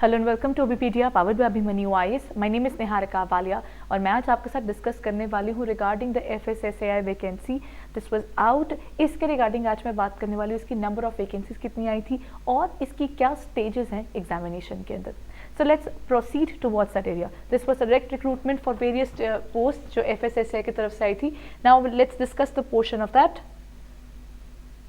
Hello and welcome to ओबीपीडिया powered by Abhimanyu IAS. My name is Niharika Walia और मैं आज आपके साथ डिस्कस करने वाली हूँ regarding the FSSAI vacancy this was out. इसके रिगार्डिंग आज मैं बात करने वाली हूँ इसकी नंबर ऑफ वैकेंसीज कितनी आई थी और इसकी क्या स्टेजेस हैं एग्जामिनेशन के अंदर। So let's proceed towards that area. This was a direct recruitment for various posts जो FSSAI की तरफ से आई थी. Now let's discuss the portion of that.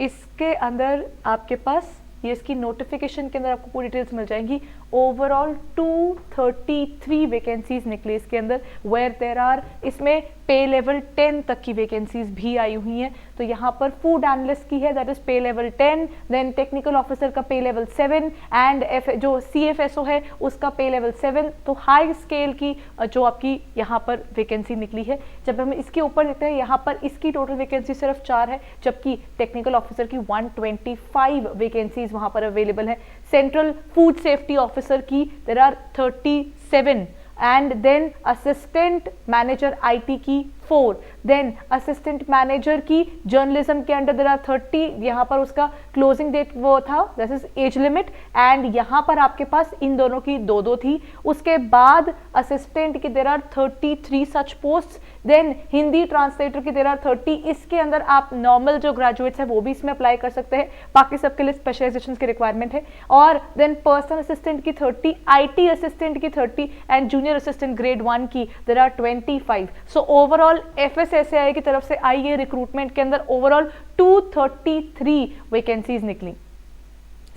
इसके अंदर आपके पास ये इसकी नोटिफिकेशन के अंदर आपको पूरी डिटेल्स मिल जाएंगी। ओवरऑल 233 वैकेंसीज निकली इसके अंदर, वेयर देयर आर इसमें पे लेवल 10 तक की वैकेंसीज भी आई हुई हैं। तो यहाँ पर फूड एनालिस्ट की है, that is pay level 10, then technical officer का पे लेवल 7 एंड जो CFSO है उसका पे लेवल 7। तो हाई स्केल की जो आपकी यहाँ पर वैकेंसी निकली है। जब हम इसके ऊपर देखते हैं यहाँ पर इसकी टोटल वैकेंसी सिर्फ 4 है, जबकि टेक्निकल ऑफिसर की 125 वैकेंसीज वहाँ पर अवेलेबल है। सेंट्रल फूड सेफ्टी ऑफिसर की there are 37 and then assistant manager IT की 4, देन असिस्टेंट मैनेजर की जर्नलिज्म के अंडर देयर आर 30। यहाँ पर उसका क्लोजिंग डेट वो था, this is age limit, and यहाँ पर आपके पास इन दोनों की 2-2 थी। उसके बाद असिस्टेंट की there are 33 such post, then Hindi translator की देयर आर 30। इसके अंदर आप नॉर्मल जो ग्रेजुएट्स हैं वो भी इसमें अप्लाई कर सकते हैं, बाकी सबके लिए स्पेशलाइजेशन की रिक्वायरमेंट है। और देन पर्सनल असिस्टेंट की 30, IT असिस्टेंट की 30 एंड जूनियर असिस्टेंट ग्रेड 1 की there are 25। So overall FSSAI की तरफ से आई है रिक्रूटमेंट के अंदर ओवरऑल 233 वैकेंसीज निकली।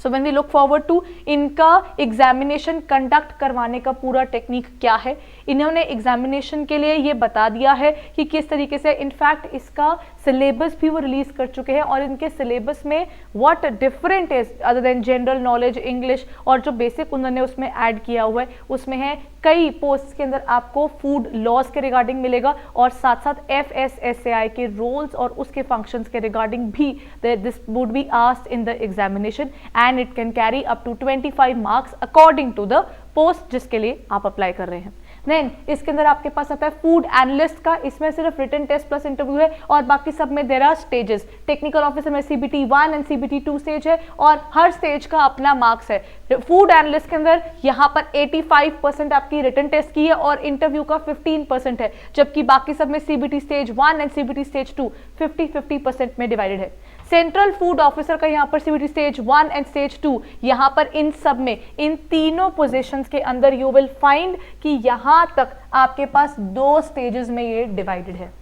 So when we look forward to इनका एग्जामिनेशन कंडक्ट करवाने का पूरा टेक्निक क्या है, इन्होंने एग्जामिनेशन के लिए ये बता दिया है कि किस तरीके से, इनफैक्ट इसका सिलेबस भी वो रिलीज कर चुके हैं और इनके सिलेबस में what different is other than general knowledge English और जो बेसिक उन्होंने उसमें ऐड किया हुआ है उसमें है कई पोस्ट के अंदर आपको फूड लॉज के रिगार्डिंग मिलेगा और साथ साथ FSSAI के रोल्स और उसके फंक्शंस के रिगार्डिंग भी this would be asked in the examination and it can carry up to 25 marks according to the post जिसके लिए आप अप्लाई कर रहे हैं। देन इसके अंदर आपके पास आता है फूड एनालिस्ट का, इसमें सिर्फ रिटन टेस्ट प्लस इंटरव्यू है और बाकी सब में there are stages. Technical officer में CBT 1 एंड CBT 2 स्टेज है और हर स्टेज का अपना मार्क्स है। फूड एनालिस्ट के अंदर यहाँ पर 85% आपकी रिटन टेस्ट की है और इंटरव्यू का 15% है, जबकि बाकी सब में CBT stage 1 and CBT stage 2 50-50% में डिवाइडेड है। सेंट्रल फूड ऑफिसर का यहाँ पर CBT स्टेज 1 एंड स्टेज 2, यहाँ पर इन सब में इन तीनों पोजीशंस के अंदर यू विल फाइंड कि यहाँ तक आपके पास 2 स्टेजेस में ये डिवाइडेड है।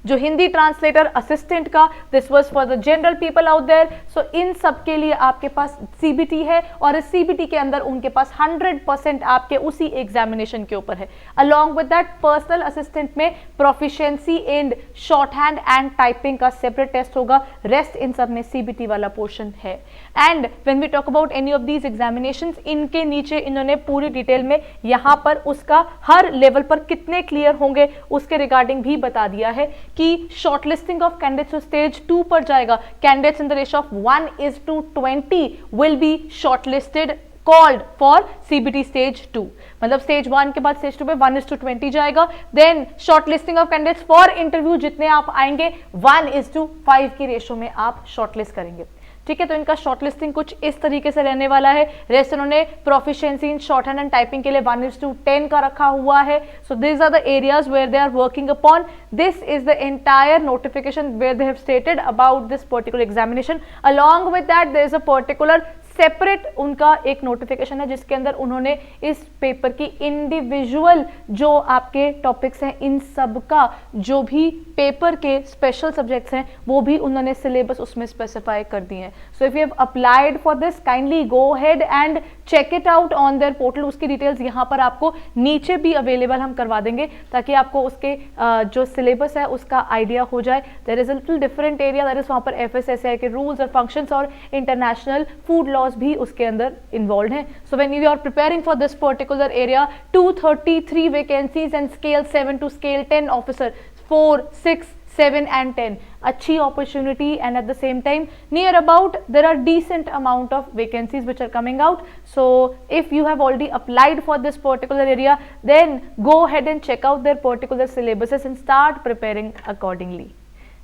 जो हिंदी ट्रांसलेटर असिस्टेंट का, this was for the general people out there. So इन सब के लिए आपके पास CBT है और इस CBT के अंदर उनके पास 100% आपके उसी एग्जामिनेशन के ऊपर है। Along with that personal assistant में proficiency in shorthand and typing का सेपरेट टेस्ट होगा, रेस्ट इन सब में CBT वाला पोर्शन है। And when we talk about any of these examinations, इनके नीचे इन्होंने पूरी डिटेल में यहाँ पर उसका हर लेवल पर कितने क्लियर होंगे उसके रिगार्डिंग भी बता दिया है कि शॉर्टलिस्टिंग ऑफ कैंडिडेट्स स्टेज 2 पर जाएगा। Candidates in the ratio of 1:20 will be shortlisted called for CBT stage 2, मतलब स्टेज 1 के बाद स्टेज 2 में 1:20 जाएगा। Then shortlisting of candidates for interview जितने आप आएंगे 1:5 की रेशियो में आप शॉर्टलिस्ट करेंगे। ठीक है, तो इनका शॉर्टलिस्टिंग कुछ इस तरीके से रहने वाला है। रेस्ट उन्होंने proficiency in shorthand and typing के लिए 1:10 का रखा हुआ है। So this are the areas where they are working upon. This is the entire notification where they have stated about this particular examination. Along with that there is a particular separate उनका एक notification है जिसके अंदर उन्होंने इस paper की individual जो आपके टॉपिक्स हैं इन सब का जो भी पेपर के स्पेशल सब्जेक्ट्स हैं वो भी उन्होंने सिलेबस उसमें स्पेसिफाई कर दिए हैं। So if you have applied for this kindly go ahead and check it out on their portal. उसकी डिटेल्स यहाँ पर आपको नीचे भी अवेलेबल हम करवा देंगे ताकि आपको उसके जो सिलेबस है उसका आइडिया हो जाए। There is a little different area, that is वहाँ पर FSSAI के रूल्स और फंक्शंस और इंटरनेशनल फूड लॉ भी उसके अंदर इन्वॉल्व हैं। So when we are preparing for this particular area 233 vacancies and scale 7 to scale 10 officer 4, 6, 7 and 10, अच्छी opportunity and at the same time near about there are decent amount of vacancies which are coming out. So if you have already applied for this particular area, then go ahead and check out their particular syllabuses and start preparing accordingly.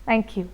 Thank you.